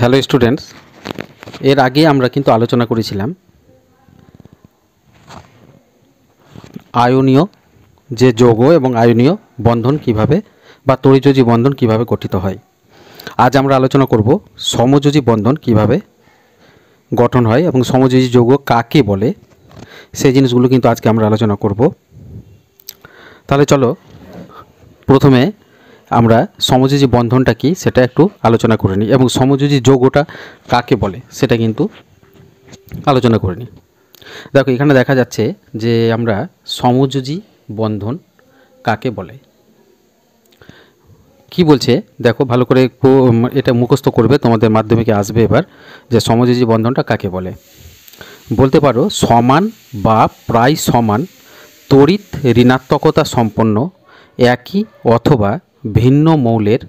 Hello students, এর আগে আমরা কিন্তু আলোচনা করেছিলাম আয়নীয় যে যৌগ এবং আয়নীয় বন্ধন কিভাবে বা তড়িৎযোজী বন্ধন কিভাবে গঠিত হয়। আজ আমরা আলোচনা করব সমযোজী বন্ধন কিভাবে গঠন হয় এবং সমযোজী যৌগ কাকে বলে, সেই জিনিসগুলো কিন্তু আজকে আমরা আলোচনা করব। তাহলে চলো প্রথমে আমরা সমযোজী বন্ধনটা কি সেটা একটু আলোচনা করে নিই এবং সমযোজী যৌগটা কাকে বলে সেটা কিন্তু আলোচনা করে নিই। দেখো এখানে দেখা যাচ্ছে যে আমরা সমযোজী বন্ধন কাকে বলে কি বলছে, দেখো ভালো করে এটা মুখস্থ করবে, তোমাদের মাধ্যমিকে আসবে এবার যে সমযোজী বন্ধনটা কাকে বলে। বলতে পারো সমান বা প্রায় সমান তড়িৎ ঋণাত্মকতা সম্পন্ন একই অথবা ভিন্ন মৌলের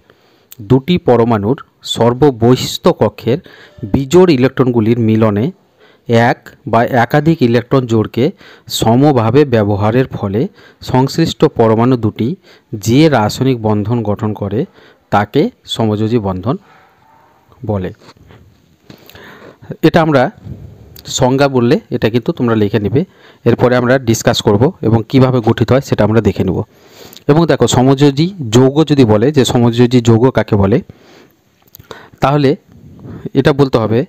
দুটি পরমাণুর সর্ববৈশিষ্ট্য কক্ষের বিজোড় ইলেকট্রনগুলির মিলনে এক বা একাধিক ইলেকট্রন জোড়কে সমভাবে ব্যবহারের ফলে সংশ্লিষ্ট পরমাণু দুটি যে রাসায়নিক বন্ধন গঠন করে তাকে সমযোজী বন্ধন বলে। এটা আমরা সংজ্ঞা বললে এটা কিন্তু তোমরা লিখে নেবে, এরপরে আমরা ডিসকাস করব এবং কিভাবে গঠিত হয় সেটা আমরা দেখে নেব। এবং দেখো সমযোজী যৌগ যদি বলে যে সমযোজী যৌগ কাকে বলে, তাহলে এটা বলতে হবে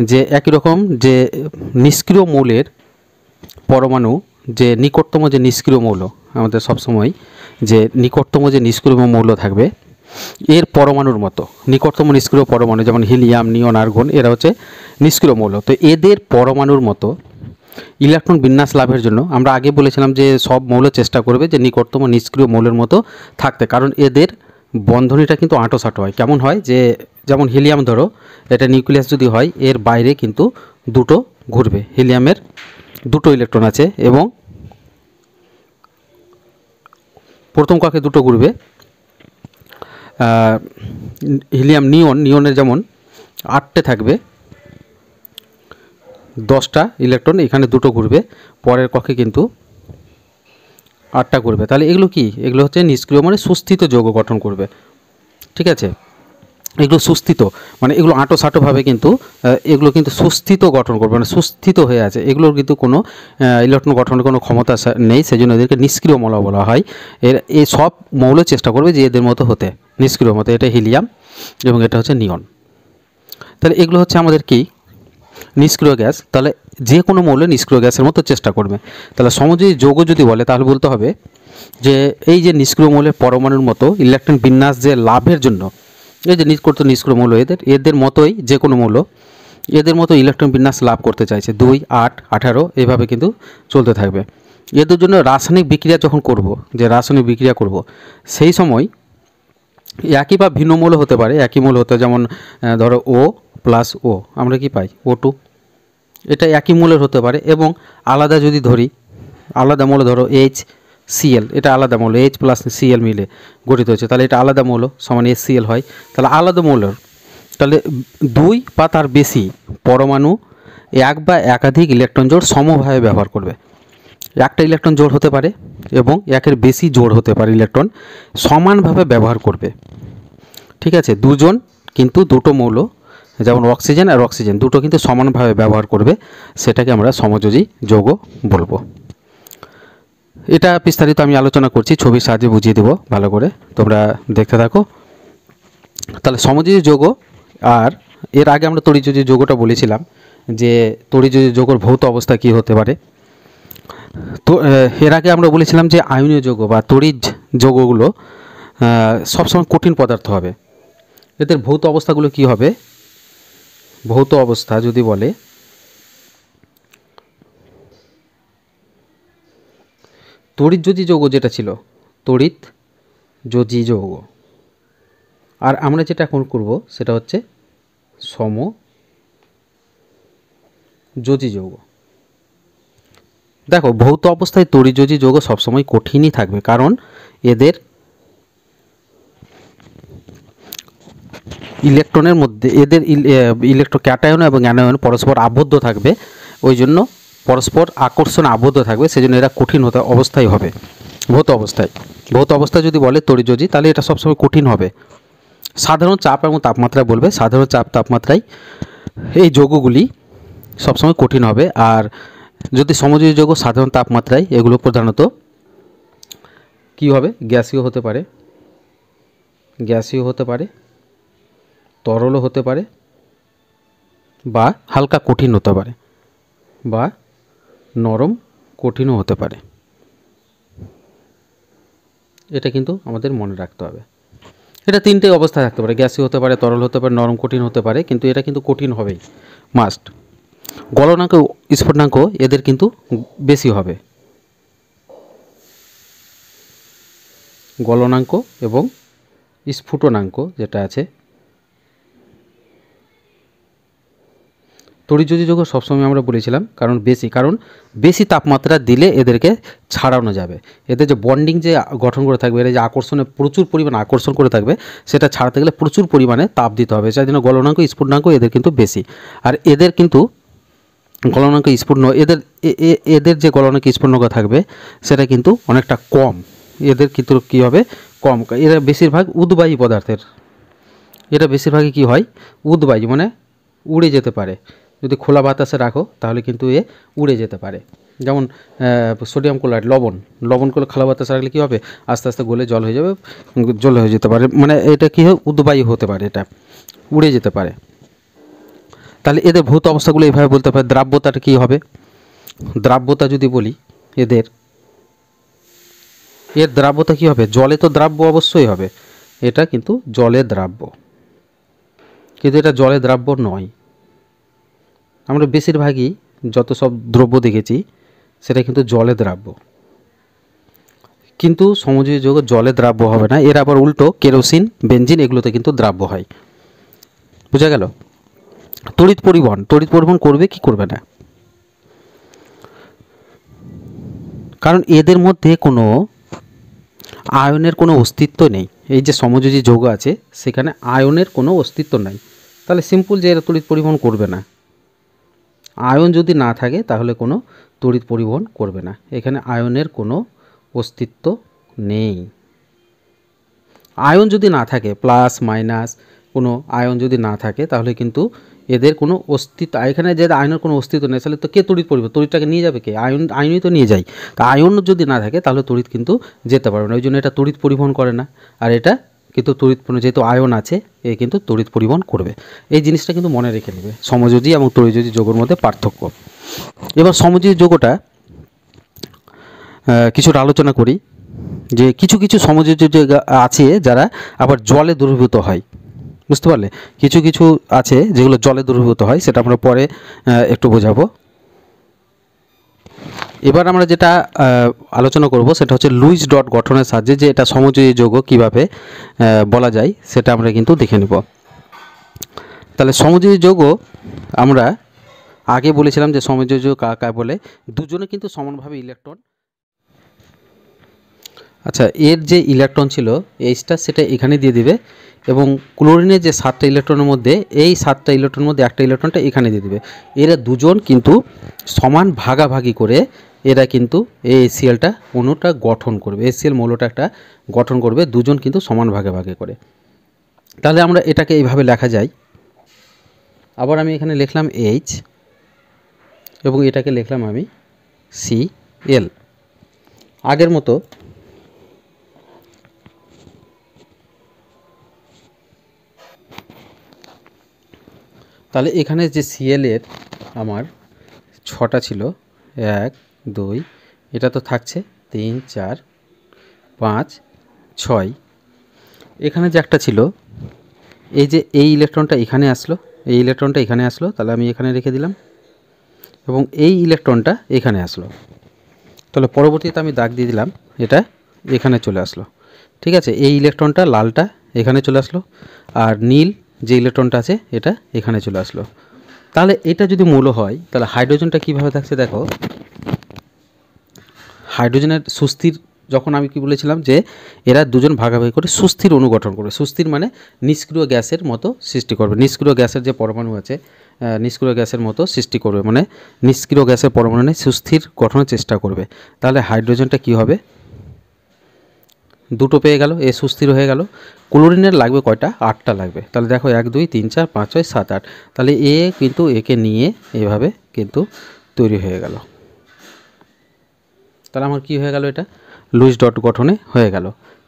যে একই রকম যে নিষ্ক্রিয় মৌলের পরমাণু, যে নিকটতম যে নিষ্ক্রিয় মৌল, আমাদের সবসময় যে নিকটতম যে নিষ্ক্রিয় মৌল থাকবে এর পরমাণুর মতো নিকটতম নিষ্ক্রিয় পরমাণু যেমন হিলিয়াম, নিয়ন, আর্গন এরা হচ্ছে নিষ্ক্রিয় মৌল। তো এদের পরমাণুর মতো ইলেকট্রন বিন্যাস লাভের জন্য আমরা আগে বলেছিলাম যে সব মৌল চেষ্টা করবে যে নিকটতম নিষ্ক্রিয় মৌলের মতো থাকতে, কারণ এদের বন্ধনীটা কিন্তু আঁটোসাঁটো হয়। কেমন হয় যে যেমন হিলিয়াম ধরো, এটা নিউক্লিয়াস যদি হয় এর বাইরে কিন্তু দুটো ঘুরবে, হিলিয়ামের দুটো ইলেকট্রন আছে এবং প্রথম কক্ষে দুটো ঘুরবে। হিলিয়াম নিয়নের যেমন 8টে থাকবে, 10টা ইলেকট্রন, এখানে দুটো ঘুরবে, পরের কক্ষে কিন্তু 8টা ঘুরবে। তাহলে এগুলো কি? এগুলো হচ্ছে নিষ্ক্রিয় মানে সুস্থিত যৌগ গঠন করবে, ঠিক আছে। এগুলো সুস্থিত মানে এগুলো আঁটোসাঁটোভাবে কিন্তু এগুলো কিন্তু সুস্থিত গঠন করবে, মানে সুস্থিত হয়ে আছে, এগুলোর কিন্তু কোনো ইলেকট্রন গঠনের কোনো ক্ষমতা নেই, সেই জন্য এদেরকে নিষ্ক্রিয় মৌল বলা হয়। এই সব মৌল চেষ্টা করবে যে এদের মতো হতে, নিষ্ক্রিয় মতো। এটা হিলিয়াম এবং এটা হচ্ছে নিয়ন। তাহলে এগুলো হচ্ছে আমাদের কি নিষ্ক্রিয় গ্যাস, তাহলে যে কোনো মৌল নিষ্ক্রিয় গ্যাসের মতো চেষ্টা করবে। তাহলে সমযোজী যৌগ যদি বলে তাহলে বলতে হবে যে এই যে নিষ্ক্রিয় মৌলের পরমাণুর মতো ইলেকট্রন বিন্যাস যে লাভের জন্য এই যে নিষ্ক্রিয় মৌল এদের মতোই যে কোনো মৌল এদের মতো ইলেকট্রন বিন্যাস লাভ করতে চাইছে 2, 8, 18 এভাবে কিন্তু চলতে থাকবে। এদের জন্য রাসায়নিক বিক্রিয়া যখন করব, যে রাসায়নিক বিক্রিয়া করব সেই সময় একই বা ভিন্ন মৌল হতে পারে, একই মৌল হতে, যেমন ধরো O + O আমরা কি পাই O2, এটা একই মৌলের হতে পারে। এবং আলাদা যদি ধরি, আলাদা মৌল ধরো HCl, এটা আলাদা মৌল, H + Cl মিলে গঠিত হয়েছে, তাহলে এটা আলাদা মৌল সমান HCl হয়। তাহলে আলাদা মৌলের তাহলে 2 বা তার বেশি পরমাণু এক বা একাধিক ইলেকট্রন জোড় সমভাবে ব্যবহার করবে। একটা ইলেকট্রন জোড় হতে পারে এবং একের বেশি জোড় হতে পারে, ইলেকট্রন সমানভাবে ব্যবহার করবে, ঠিক আছে। দুজন কিন্তু দুটো মৌল যেমন অক্সিজেন আর অক্সিজেন দুটো কিন্তু সমানভাবে ব্যবহার করবে, সেটাকে আমরা সমযোজী যৌগ বলবো। এটা বিস্তারিত আমি আলোচনা করছি, ছবির সাহায্যে বুঝিয়ে দেবো, ভালো করে তোমরা দেখতে থাকো। তাহলে সমযোজী যৌগ, আর এর আগে আমরা তড়িৎযোজী যৌগটা বলেছিলাম যে তড়িৎযোজী যৌগের ভৌত অবস্থা কী হতে পারে। তো এর আগে আমরা বলেছিলাম যে আয়নীয় যৌগ বা তড়িৎ যৌগগুলো সবসময় কঠিন পদার্থ হবে। এদের ভৌত অবস্থাগুলো কি হবে? ভৌত অবস্থা যদি বলে তড়িৎযোজী যৌগ যেটা ছিল তড়িৎযোজী যৌগ, আর আমরা যেটা এখন করব সেটা হচ্ছে সমযোজী যৌগ। দেখো ভৌত অবস্থায় তড়িৎযোজী যৌগ সবসময় কঠিনই থাকবে, কারণ এদের ইলেকট্রনের মধ্যে এদের ক্যাটায়ন এবং অ্যানায়ন পরস্পর আবদ্ধ থাকবে, ওই জন্য পরস্পর আকর্ষণ আবদ্ধ থাকবে, সেজন্য এরা কঠিন অবস্থায় হবে ভৌত অবস্থায়। ভৌত অবস্থা যদি বলে তড়িৎযোজী তাহলে এটা সবসময় কঠিন হবে, সাধারণ চাপ এবং তাপমাত্রায় বলবে, সাধারণ চাপ তাপমাত্রায় এই যৌগগুলি সবসময় কঠিন হবে। আর যদি সমযোজী যৌগ সাধারণ তাপমাত্রায়, এগুলো প্রধানত কী হবে, গ্যাসীয় হতে পারে, গ্যাসীয় হতে পারে, তরলও হতে পারে, বা হালকা কঠিন হতে পারে, বা নরম কঠিনও হতে পারে। এটা কিন্তু আমাদের মনে রাখতে হবে। এটা তিনটে অবস্থা থাকতে পারে, গ্যাসীয় হতে পারে, তরল হতে পারে, নরম কঠিন হতে পারে, কিন্তু এটা কিন্তু কঠিন হবেই, মাস্ট। গলনাঙ্ক স্ফুটনাঙ্ক এদের কিন্তু বেশি হবে, গলনাঙ্ক এবং স্ফুটনাঙ্ক যেটা আছে। তড়িৎযোজী যৌগ সবসময় আমরা বলেছিলাম কারণ বেশি তাপমাত্রা দিলে এদেরকে ছাড়ানো যাবে। এদের যে বন্ডিং যে গঠন করে থাকবে, এরা যে আকর্ষণে প্রচুর পরিমাণে আকর্ষণ করে থাকবে, সেটা ছাড়াতে গেলে প্রচুর পরিমাণে তাপ দিতে হবে। সেই জন্য গলনাঙ্ক স্ফুটনাঙ্ক এদের কিন্তু বেশি। আর এদের কিন্তু গলনাঙ্ক স্ফুটনাঙ্ক এদের যে গলনাঙ্ক স্ফুটনাঙ্ক থাকবে সেটা কিন্তু অনেকটা কম। এদের কিন্তু কী হবে, কম। এরা বেশিরভাগ উদ্বায়ী পদার্থের, এটা বেশিরভাগই কী হয়, উদ্বায়ী, মানে উড়ে যেতে পারে। যদি খোলা বাতাসে রাখো তাহলে কিন্তু এ উড়ে যেতে পারে। যেমন সোডিয়াম ক্লোরাইড, লবণ করে খোলা বাতাসে রাখলে কী হবে, আস্তে আস্তে গলে জল হয়ে যাবে, জল হয়ে যেতে পারে, মানে এটা কী হয়, উদ্বায়ী হতে পারে, এটা উড়ে যেতে পারে। তাহলে এদের ভৌত অবস্থাগুলো এইভাবে বলতে পারে। দ্রাব্যতাটা কী হবে, দ্রাব্যতা যদি বলি এর দ্রাব্যতা কী হবে, জলে তো দ্রাব্য অবশ্যই হবে, এটা কিন্তু জলে দ্রাব্য, কিন্তু এটা জলে দ্রাব্য নয়। আমরা বেশিরভাগই যত সব দ্রব্য দেখেছি সেটা কিন্তু জলে দ্রাব্য, কিন্তু সমযোজী যৌগ জলে দ্রাব্য হবে না। এর আবার উল্টো কেরোসিন, বেনজিন এগুলোতে কিন্তু দ্রাব্য হয়। বোঝা গেল? তড়িৎ পরিবহন করবে কি করবে না, কারণ এদের মধ্যে কোনো আয়নের কোনো অস্তিত্ব নেই। এই যে সমযোজী যৌগ আছে সেখানে আয়নের কোনো অস্তিত্ব নাই, তাহলে সিম্পল যে এরা তড়িৎ পরিবহন করবে না। আয়ন যদি না থাকে তাহলে কোনো তড়িৎ পরিবহন করবে না। এখানে আয়নের কোনো অস্তিত্ব নেই। আয়ন যদি না থাকে, প্লাস মাইনাস কোনো আয়ন যদি না থাকে তাহলে কিন্তু এদের কোনো অস্তিত্ব, এখানে যে আয়নের কোনো অস্তিত্ব নেই, তাহলে তো কে তড়িৎ পরিবহন, তড়িৎটাকে নিয়ে যাবে কে, আয়নই তো নিয়ে যায়। তা আয়ন যদি না থাকে তাহলে তড়িৎ কিন্তু যেতে পারবে না, ওই জন্য এটা তড়িৎ পরিবহন করে না। আর এটা কিন্তু যেহেতু আয়ন আছে এ কিন্তু তড়িৎ পরিবহন করবে। এই জিনিসটা কিন্তু মনে রেখে নেবে, সমযোজী এবং তড়িৎযোজী যৌগের মধ্যে পার্থক্য। এবার সমযোজী যৌগটা কিছুটা আলোচনা করি, যে কিছু কিছু সমযোজী যৌগ আছে যারা আবার জলে দ্রবীভূত হয়, বুঝতে পারলে? কিছু কিছু আছে যেগুলো জলে দ্রবীভূত হয়, সেটা আমরা পরে একটু বোঝাবো। এবার আমরা যেটা আলোচনা করব সেটা হচ্ছে লুইস ডট গঠনের সাহায্যে যে এটা সমযোজী যৌগ কীভাবে বলা যায় সেটা আমরা কিন্তু দেখে নেব। তাহলে সমযোজী যৌগ আমরা আগে বলেছিলাম যে সমযোজী যৌগ কাকে বলে, দুজনে কিন্তু সমানভাবে ইলেকট্রন, আচ্ছা এর যে ইলেকট্রন ছিল এইচটা সেটা এখানে দিয়ে দিবে, এবং ক্লোরিনের যে 7টা ইলেকট্রনের মধ্যে এই 7টা ইলেকট্রনের মধ্যে একটা ইলেকট্রনটা এখানে দিয়ে দিবে। এরা দুজন কিন্তু সমান ভাগাভাগি করে এরা কিন্তু এই এসিএলটা অণুটা গঠন করবে, এসিএল মৌলটা একটা গঠন করবে, দুজন কিন্তু সমান ভাগে ভাগে করে। তাহলে আমরা এটাকে এইভাবে লেখা যায়, আবার আমি এখানে লিখলাম এইচ এবং এটাকে লিখলাম আমি সিএল, আগের মতো। তাহলে এখানে যে সিএল এর আমার 6টা ছিল, 1 2, এটা তো থাকছে 3 4 5 6, এখানে যে একটা ছিল, এই যে এই ইলেকট্রনটা এখানে আসলো, এই ইলেকট্রনটা এখানে আসলো, তাহলে আমি এখানে রেখে দিলাম, এবং এই ইলেকট্রনটা এখানে আসলো, তাহলে পরবর্তীতে আমি দাগ দিয়ে দিলাম, এটা এখানে চলে আসলো। ঠিক আছে, এই ইলেকট্রনটা লালটা এখানে চলে আসলো, আর নীল যে ইলেকট্রনটা আছে এটা এখানে চলে আসলো। তাহলে এটা যদি মৌল হয় তাহলে হাইড্রোজেনটা কীভাবে থাকছে দেখো, হাইড্রোজেনের সুস্থির, যখন আমি কি বলেছিলাম যে এরা দুজন ভাগাভাগি করে সুস্থির অণু গঠন করবে, সুস্থির মানে নিষ্ক্রিয় গ্যাসের মতো সৃষ্টি করবে, নিষ্ক্রিয় গ্যাসের যে পরমাণু আছে নিষ্ক্রিয় গ্যাসের মতো সৃষ্টি করবে, মানে নিষ্ক্রিয় গ্যাসের পরমাণু সুস্থির গঠনের চেষ্টা করবে। তাহলে হাইড্রোজেনটা কি হবে, দুটো পেয়ে গেল, এ সুস্থির হয়ে গেল। ক্লোরিনের লাগবে কয়টা? 8টা লাগবে। তাহলে দেখো 1 2 3 4 5 6 7 8, তাহলে এ কিন্তু একে নিয়ে এভাবে কিন্তু তৈরি হয়ে গেল। তাহলে আমার কি হয়ে গেল? এটা লুইস ডট গঠনে হয়ে গেল।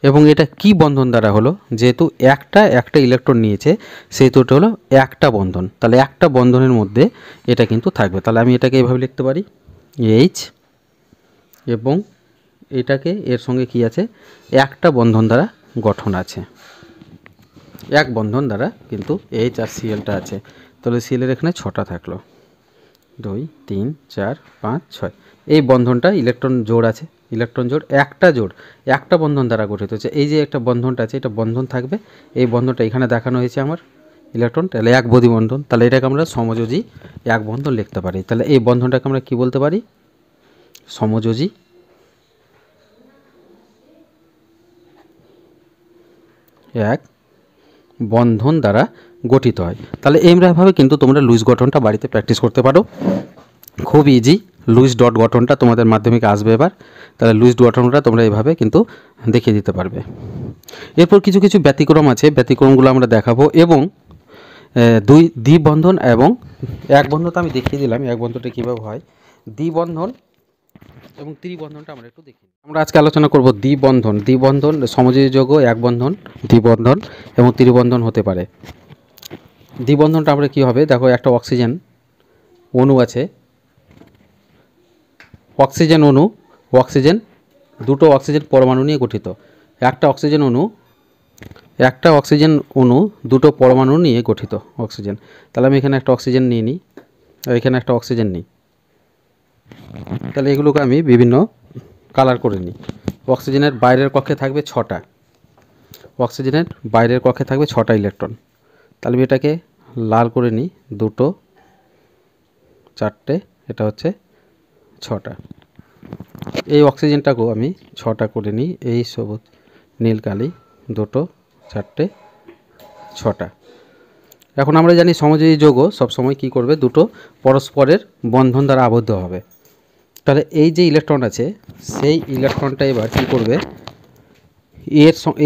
এবং এটা কি বন্ধন দ্বারা হলো? যেহেতু একটা ইলেকট্রন নিয়েছে সেহেতু এটা হলো একটা বন্ধন, তাহলে একটা বন্ধনের মধ্যে এটা কিন্তু থাকবে। তাহলে আমি এটাকে এভাবে লিখতে পারি এইচ, এবং এটাকে এর সঙ্গে কি আছে? একটা বন্ধন দ্বারা গঠন আছে, এক বন্ধন দ্বারা কিন্তু এইচ আর সিএলটা আছে। তাহলে সিএলের এখানে 6টা থাকলো, 2 3 4 5 6। এই বন্ধনটা ইলেকট্রন জোড় আছে, ইলেকট্রন জোড় একটা বন্ধন দ্বারা গঠিত হচ্ছে। এই যে একটা বন্ধনটা আছে, এটা বন্ধন থাকবে, এই বন্ধনটা এখানে দেখানো হয়েছে আমার ইলেকট্রন, তাহলে এক বন্ধি বন্ধন। তাহলে এটাকে আমরা সমযোজী এক বন্ধন লিখতে পারি। তাহলে এই বন্ধনটাকে আমরা কি বলতে পারি? সমযোজী এক বন্ধন দ্বারা গঠিত হয়। তাহলে এইভাবে কিন্তু তোমরা লুইস গঠনটা বাড়িতে প্র্যাকটিস করতে পারো, খুব ইজি। লুইস ডট গঠনটা তোমাদের মাধ্যমিকে আসবে এবার, তাহলে লুইস গঠনটা তোমরা এইভাবে কিন্তু দেখিয়ে দিতে পারবে। এরপর কিছু কিছু ব্যতিক্রম আছে, ব্যতিক্রমগুলো আমরা দেখাবো। এবং দুই দ্বিবন্ধন এবং এক বন্ধন তো আমি দেখিয়ে দিলাম, এক বন্ধনটা কীভাবে হয়। দ্বিবন্ধন এবং ত্রিবন্ধনটা আমরা একটু দেখি। আমরা আজকে আলোচনা করব দ্বিবন্ধন। দ্বিবন্ধন সমযোজী যৌগ এক বন্ধন, দ্বিবন্ধন এবং ত্রিবন্ধন হতে পারে। দ্বিবন্ধনটা আমরা কী হবে? দেখো একটা অক্সিজেন অণু আছে, অক্সিজেন অণু, অক্সিজেন দুটো অক্সিজেন পরমাণু নিয়ে গঠিত। একটা অক্সিজেন অণু দুটো পরমাণু নিয়ে গঠিত অক্সিজেন। তাহলে আমি এখানে একটা অক্সিজেন নিয়ে নিই আর এখানে একটা অক্সিজেন নিই, তাহলে এগুলোকে আমি বিভিন্ন কালার করে নিই। অক্সিজেনের বাইরের কক্ষে থাকবে 6টা, অক্সিজেনের বাইরের কক্ষে থাকবে 6টা ইলেকট্রন। তাহলে আমি এটাকে লাল করে নিই, 2 4টে, এটা হচ্ছে 6টা। এই অক্সিজেনটাকেও আমি 6টা করে নিই, এই সবুজ নীল কালি, 2 4টে 6টা। এখন আমরা জানি সমযোজী যৌগ সবসময় কী করবে? দুটো পরস্পরের বন্ধন দ্বারা আবদ্ধ হবে। তাহলে এই যে ইলেকট্রন আছে সেই ইলেকট্রনটা এবার কী করবে?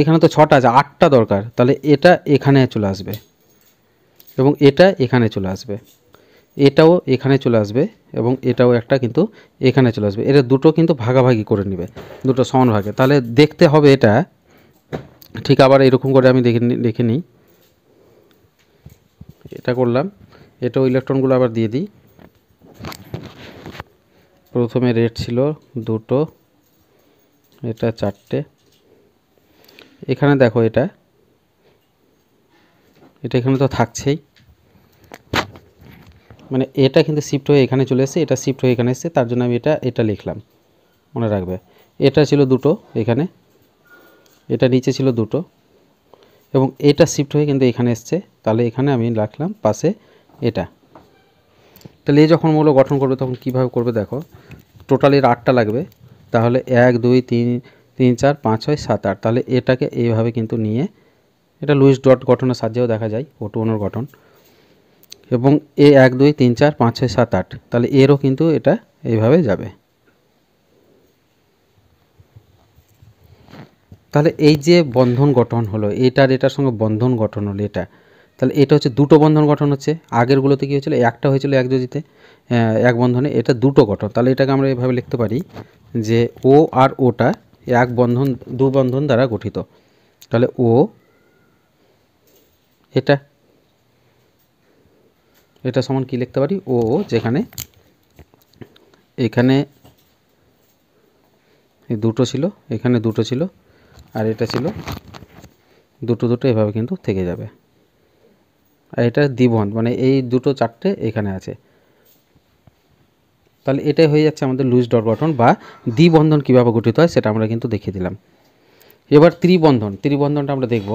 এখানে তো 6টা আছে, 8টা দরকার, তাহলে এটা এখানে চলে আসবে এবং এটা এখানে চলে আসবে, এটাও এখানে চলে আসবে এবং এটাও একটা কিন্তু এখানে চলে আসবে। এটা দুটো কিন্তু ভাগাভাগি করে নেবে, দুটো সমান ভাগে। তাহলে দেখতে হবে এটা ঠিক আবার এরকম করে আমি দেখে নিই। এটা করলাম, এটাও ইলেকট্রনগুলো আবার দিয়ে দিই। প্রথমে রেড ছিল 2, এটা 4টে। এখানে দেখো এটা এখানে তো থাকছেই, মানে এটা কিন্তু শিফট হয়ে এখানে চলে এসেছে, এটা শিফট হয়ে এখানে এসেছে, তার জন্য আমি এটা লিখলাম, মনে রাখবে। এটা ছিল 2 এখানে, এটা নিচে ছিল 2 এবং এটা শিফট হয়ে কিন্তু এখানে এসছে, তাহলে এখানে আমি রাখলাম পাশে এটা। তাহলে এই যখন মৌল গঠন করবে তখন কীভাবে করবে? দেখো টোটালি 8টা লাগবে, তাহলে 1 2 3 3 4 5 6 7 8। তাহলে এটাকে এইভাবে কিন্তু নিয়ে, এটা লুইস ডট গঠনের সাহায্যেও দেখা যায় O2 অণুর গঠন। এবং এ 1 2 3 4 5 6 7 8, তাহলে এরও কিন্তু এটা এইভাবে যাবে। তাহলে এই যে বন্ধন গঠন হলো, এটার সঙ্গে বন্ধন গঠন হলো এটা, তাহলে এটা হচ্ছে দুটো বন্ধন গঠন হচ্ছে। আগেরগুলোতে কী হয়েছিল? একটা হয়েছিল একযোজিতে এক বন্ধনে, এটা দুটো গঠন। তাহলে এটাকে আমরা এভাবে লিখতে পারি যে ও আর ওটা দু বন্ধন দ্বারা গঠিত। তাহলে ও এটা সমান কি লিখতে পারি? ও, যেখানে এখানে দুটো ছিল, এখানে দুটো ছিল, আর এটা ছিল দুটো, এভাবে কিন্তু থেকে যাবে। আর এটা দ্বিবন্ধ, মানে এই 2 4টে এখানে আছে। তাহলে এটাই হয়ে যাচ্ছে আমাদের লুইস ডট গঠন বা দ্বিবন্ধন কীভাবে গঠিত হয় সেটা আমরা কিন্তু দেখিয়ে দিলাম। এবার ত্রিবন্ধনটা আমরা দেখব।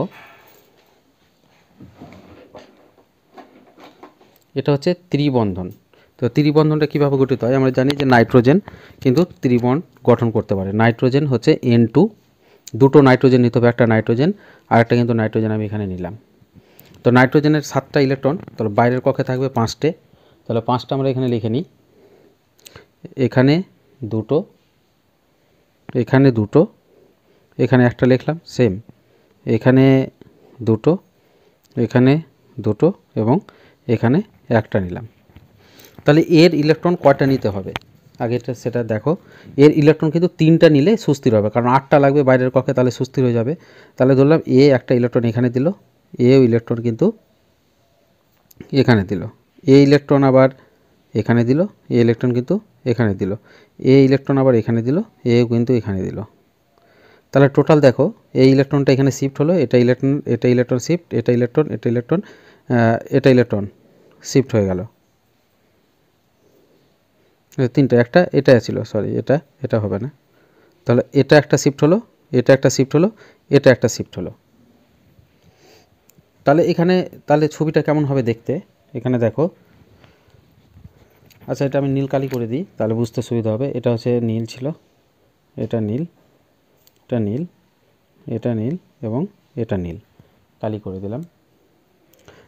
এটা হচ্ছে ত্রিবন্ধন। তো ত্রিবন্ধনটা কীভাবে গঠিত হয়? আমরা জানি যে নাইট্রোজেন কিন্তু ত্রিবন্ধন গঠন করতে পারে। নাইট্রোজেন হচ্ছে N2, 2টো নাইট্রোজেন নিতে হবে, একটা নাইট্রোজেন আর একটা কিন্তু নাইট্রোজেন আমি এখানে নিলাম। তো নাইট্রোজেনের 7টা ইলেকট্রন, তাহলে বাইরের কক্ষে থাকবে 5টে, তাহলে 5টা আমরা এখানে লিখে নিই। এখানে 2, এখানে 2, এখানে একটা লিখলাম সেম, এখানে দুটো, এখানে দুটো এবং এখানে একটা নিলাম। তাহলে এর ইলেকট্রন কয়টা নিতে হবে আগে সেটা দেখো। এর ইলেকট্রন কিন্তু 3টা নিলে সুস্থির হবে, কারণ 8টা লাগবে বাইরের কক্ষে, তাহলে সুস্থির হয়ে যাবে। তাহলে ধরলাম এ একটা ইলেকট্রন এখানে দিল, এও ইলেকট্রন কিন্তু এখানে দিল, এ ইলেকট্রন আবার এখানে দিল, এ ইলেকট্রন কিন্তু এখানে দিল, এ ইলেকট্রন আবার এখানে দিল, এও কিন্তু এখানে দিল। তাহলে টোটাল দেখো এই ইলেকট্রনটা এখানে শিফট হলো, এটা ইলেকট্রন শিফট, এটা ইলেকট্রন শিফট হয়ে গেল। 3টা, একটা এটা ছিল, সরি এটা হবে না। তাহলে এটা একটা শিফট হলো, এটা একটা শিফট হলো, এটা একটা শিফট হলো। তাহলে এখানে তাহলে ছবিটা কেমন হবে দেখতে, এখানে দেখো। আচ্ছা, এটা আমি নীল কালি করে দিই, তাহলে বুঝতে সুবিধা হবে। এটা হচ্ছে নীল ছিল, এটা নীল, এটা নীল, এটা নীল এবং এটা নীল, কালি করে দিলাম।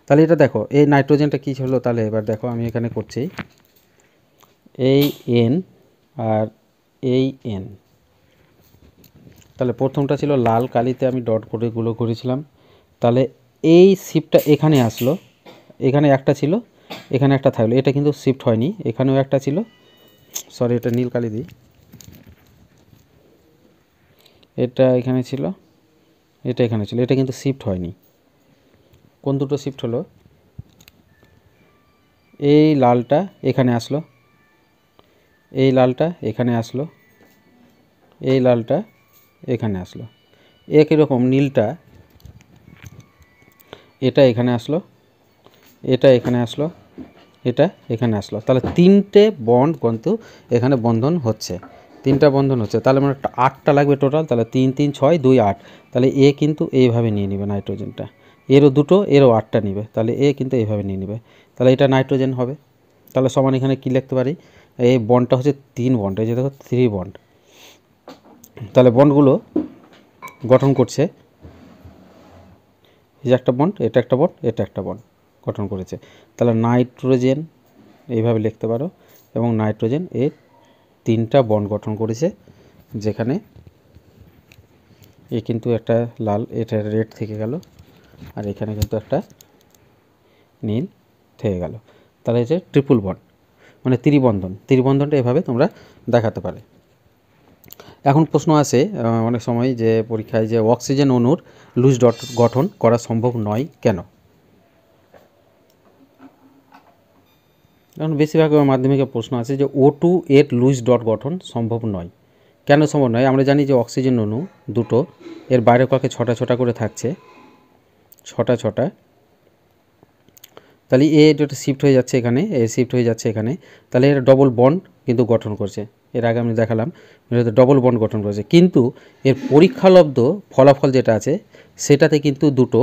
তাহলে এটা দেখো এই নাইট্রোজেনটা কী হলো, তাহলে এবার দেখো আমি এখানে করছি এই এন আর এই এন। তাহলে প্রথমটা ছিল লাল কালিতে আমি ডট করে গুলো করেছিলাম। তাহলে এই শিফটটা এখানে আসলো, এখানে একটা ছিল, এখানে একটা থাকলো, এটা কিন্তু শিফট হয়নি, এখানেও একটা ছিল, সরি এটা নীল কালি দিই, এটা এখানে ছিল, এটা এখানে ছিল, এটা কিন্তু শিফট হয়নি। কোন দুটো শিফট হলো, এই লালটা এখানে আসলো, এই লালটা এখানে আসলো, এই লালটা এখানে আসলো। একই রকম নীলটা এটা এখানে আসলো, এটা এখানে আসলো, এটা এখানে আসলো। তাহলে 3টে বন্ড কিন্তু এখানে বন্ধন হচ্ছে, 3টা বন্ধন হচ্ছে। তাহলে মানে 8টা লাগবে টোটাল। তাহলে 3 3 6 2 8। তাহলে এ কিন্তু এইভাবে নিয়ে নেবে নাইট্রোজেনটা, এরও দুটো, এরও 8টা নিবে, তাহলে এ কিন্তু এইভাবে নিয়ে নেবে। তাহলে এটা নাইট্রোজেন হবে। তাহলে সমান এখানে কী লিখতে পারি, এই বন্ডটা হচ্ছে 3 বন্ড, এই যে দেখো 3 বন্ড। তাহলে বন্ডগুলো গঠন করছে, এই যে একটা বন্ড, এটা একটা বন্ড, এটা একটা বন্ড গঠন করেছে। তাহলে নাইট্রোজেন এইভাবে লিখতে পারো, এবং নাইট্রোজেন এর 3টা বন্ড গঠন করেছে, যেখানে এ কিন্তু একটা লাল, এটা রেড থেকে গেল, আর এখানে কিন্তু একটা নীল থেকে গেল। তাহলে হচ্ছে ট্রিপল বন্ড, মানে ত্রিবন্ধনটা এভাবে তোমরা দেখাতে পারে। এখন প্রশ্ন আসে অনেক সময় যে পরীক্ষায়, যে অক্সিজেন অণুর লুজ ডট গঠন করা সম্ভব নয় কেন? এখন বেশিরভাগ মাধ্যমিকের প্রশ্ন আছে যে O2 এর লুজ ডট গঠন সম্ভব নয়। কেন সম্ভব নয়? আমরা জানি যে অক্সিজেন অণু দুটো, এর বাইরের কক্ষে 6টা 6টা করে থাকছে, 6টা 6টা। তাহলে এটা শিফট হয়ে যাচ্ছে এখানে, এ শিফট হয়ে যাচ্ছে এখানে, তাহলে এর ডবল বন্ড কিন্তু গঠন করছে। এর আগে আমি দেখালাম ডবল বন্ড গঠন করেছে, কিন্তু এর পরীক্ষালব্ধ ফলাফল যেটা আছে সেটাতে কিন্তু দুটো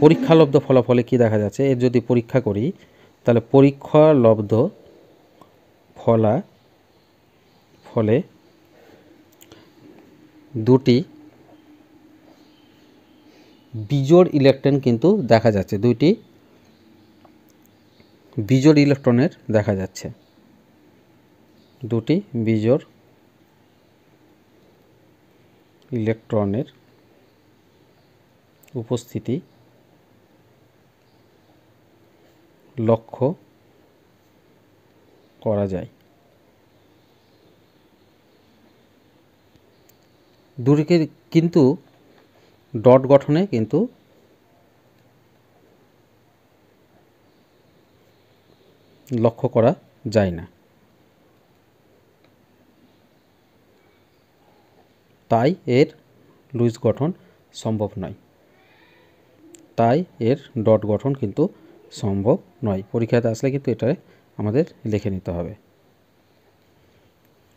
পরীক্ষালব্ধ ফলাফলে কি দেখা যাচ্ছে, এর যদি পরীক্ষা করি তাহলে পরীক্ষালব্ধ ফলে দুটি বিজোড় ইলেকট্রন কিন্তু দেখা যাচ্ছে, দুইটি বিজোড় ইলেকট্রনের দেখা যাচ্ছে, দুটি বিজোড় ইলেকট্রনের উপস্থিতি লক্ষ্য করা যায়। দুটিকে কিন্তু ডট গঠনে কিন্তু লক্ষ্য করা যায় না, তাই এর লুজ গঠন সম্ভব নয়, তাই এর ডট গঠন কিন্তু সম্ভব নয়। পরীক্ষাতে আসলে কিন্তু এটা আমাদের লিখে নিতে হবে।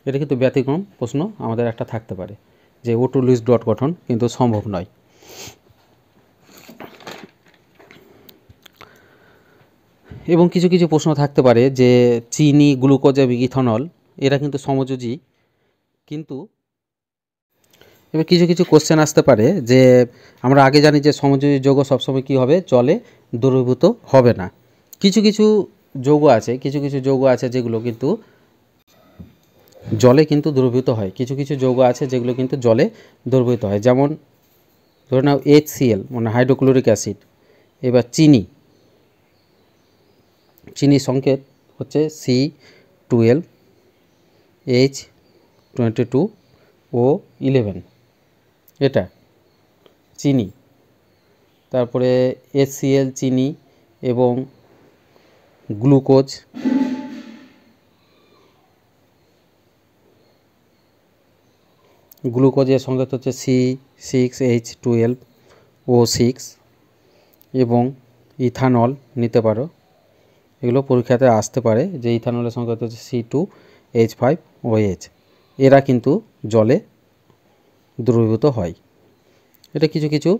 এটা কিন্তু ব্যতিক্রম প্রশ্ন আমাদের একটা থাকতে পারে, যে O2 লুজ ডট গঠন কিন্তু সম্ভব নয়। এবং কিছু কিছু প্রশ্ন থাকতে পারে যে চিনি, গ্লুকোজ এবং ইথানল এরা কিন্তু সমযোজী, কিন্তু এবার কিছু কিছু কোশ্চেন আসতে পারে যে আমরা আগে জানি যে সমযোজী যৌগ সবসময় কী হবে, জলে দ্রবীভূত হবে না। কিছু কিছু যৌগ আছে যেগুলো কিন্তু জলে কিন্তু দ্রবীভূত হয়। কিছু কিছু যৌগ আছে যেগুলো কিন্তু জলে দ্রবীভূত হয়, যেমন ধরে নাও HCl মানে হাইড্রোক্লোরিক অ্যাসিড। এবার চিনি, চিনির সংকেত হচ্ছে C12H22O11, এটা চিনি। তারপরে HCl চিনি এবং গ্লুকোজ, গ্লুকোজের সংকেত হচ্ছে C6H12O6 এবং ইথানল নিতে পারো, এগুলো পরীক্ষাতে আসতে পারে যে ইথানলের সংকেত হচ্ছে C2H5OH। এরা কিন্তু জলে দ্রবীভূত হয়। এটা কিছু কিছু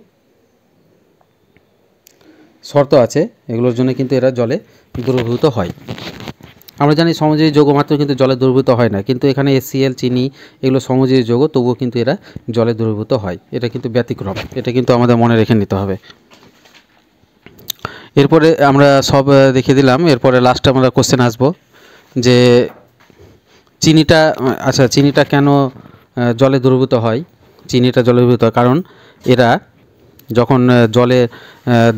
শর্ত আছে, এগুলোর জন্য কিন্তু এরা জলে দ্রবীভূত হয়। আমরা জানি সমযোজী যৌগ মাত্র কিন্তু জলে দ্রবীভূত হয় না, কিন্তু এখানে HCl চিনি এগুলো সমযোজী যৌগ, তবুও কিন্তু এরা জলে দ্রবীভূত হয়। এটা কিন্তু ব্যতিক্রম, এটা কিন্তু আমাদের মনে রেখে নিতে হবে। এরপরে আমরা সব দেখিয়ে দিলাম, এরপরে লাস্টে আমরা কোশ্চেন আসবো যে চিনিটা, আচ্ছা চিনিটা কেন জলে দ্রবীভূত হয়? চিনিটা জলে দ্রবীভূত হয় কারণ এরা যখন জলে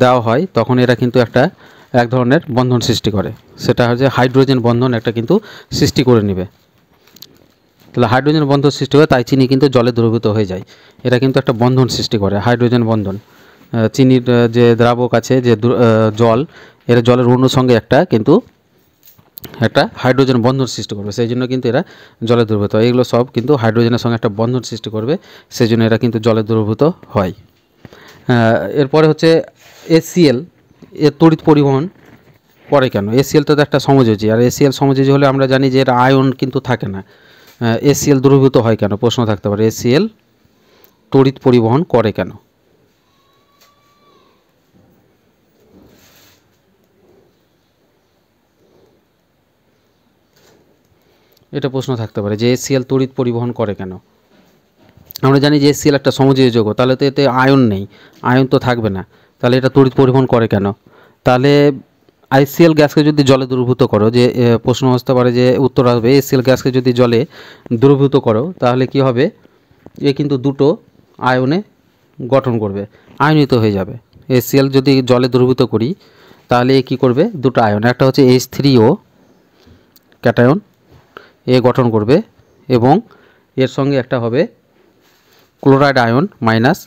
দেওয়া হয় তখন এরা কিন্তু এক ধরনের বন্ধন সৃষ্টি করে, সেটা হচ্ছে হাইড্রোজেন বন্ধন একটা কিন্তু সৃষ্টি করে নেবে। তাহলে হাইড্রোজেন বন্ধন সৃষ্টি হয়, তাই চিনি কিন্তু জলে দ্রবীভূত হয়ে যায়। এরা কিন্তু একটা বন্ধন সৃষ্টি করে, হাইড্রোজেন বন্ধন। চিনির যে দ্রাবক আছে যে জল, এরা জলের অণুর সঙ্গে একটা হাইড্রোজেন বন্ধন সৃষ্টি করবে, সেই জন্য কিন্তু এরা জলে দ্রবীভূত হয়। এগুলো সব কিন্তু হাইড্রোজেনের সঙ্গে একটা বন্ধন সৃষ্টি করবে, সেই জন্য এরা কিন্তু জলে দ্রবীভূত হয়। এরপরে হচ্ছে HCl, এর তড়িৎ পরিবহন করে কেন? HCl তো একটা সমযোজী, আর HCl সমযোজী হলে আমরা জানি যে এর আয়ন কিন্তু থাকে না। HCl দ্রবীভূত হয় কেন প্রশ্ন থাকতে পারে। HCl তড়িৎ পরিবহন করে কেন? এটা প্রশ্ন থাকতে পারে যে HCl তড়িৎ পরিবহন করে কেন। আমরা জানি যে HCl একটা সমযোজী যৌগ, তাহলে তো এতে আয়ন নেই, আয়ন তো থাকবে না, তাহলে এটা তড়িৎ পরিবহন করে কেন? তাহলে HCl গ্যাসকে যদি জলে দ্রবীভূত করো, যে প্রশ্ন আসতে পারে যে উত্তর আসবে HCl গ্যাসকে যদি জলে দ্রবীভূত করো তাহলে কি হবে? এ কিন্তু দুটো আয়নে গঠন করবে, আয়নিত হয়ে যাবে। HCl যদি জলে দ্রবীভূত করি তাহলে এ কী করবে? দুটো আয়ন, একটা হচ্ছে H3O ক্যাটায়ন এ গঠন করবে এবং এর সঙ্গে একটা হবে ক্লোরাইড আয়ন মাইনাস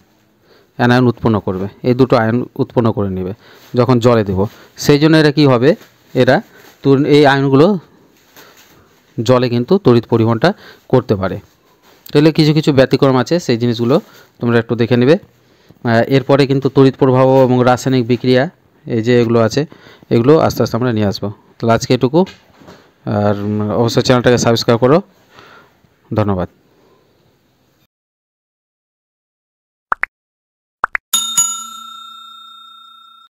অ্যানায়ন উৎপন্ন করবে, এই দুটো আয়ন উৎপন্ন করে নেবে যখন জলে দেব। সেই জন্য এরা কী হবে? এরা এই আয়নগুলো জলে কিন্তু তড়িৎ পরিবহনটা করতে পারে। তাহলে কিছু কিছু ব্যতিক্রম আছে, সেই জিনিসগুলো তোমরা একটু দেখে নেবে। এরপরে কিন্তু তড়িৎ প্রবাহ এবং রাসায়নিক বিক্রিয়া, এই যে এগুলো আছে, এগুলো আস্তে আস্তে আমরা নিয়ে আসবো। তাহলে আজকে এটুকু, আর অবশ্যই চ্যানেলটাকে সাবস্ক্রাইব করো। ধন্যবাদ।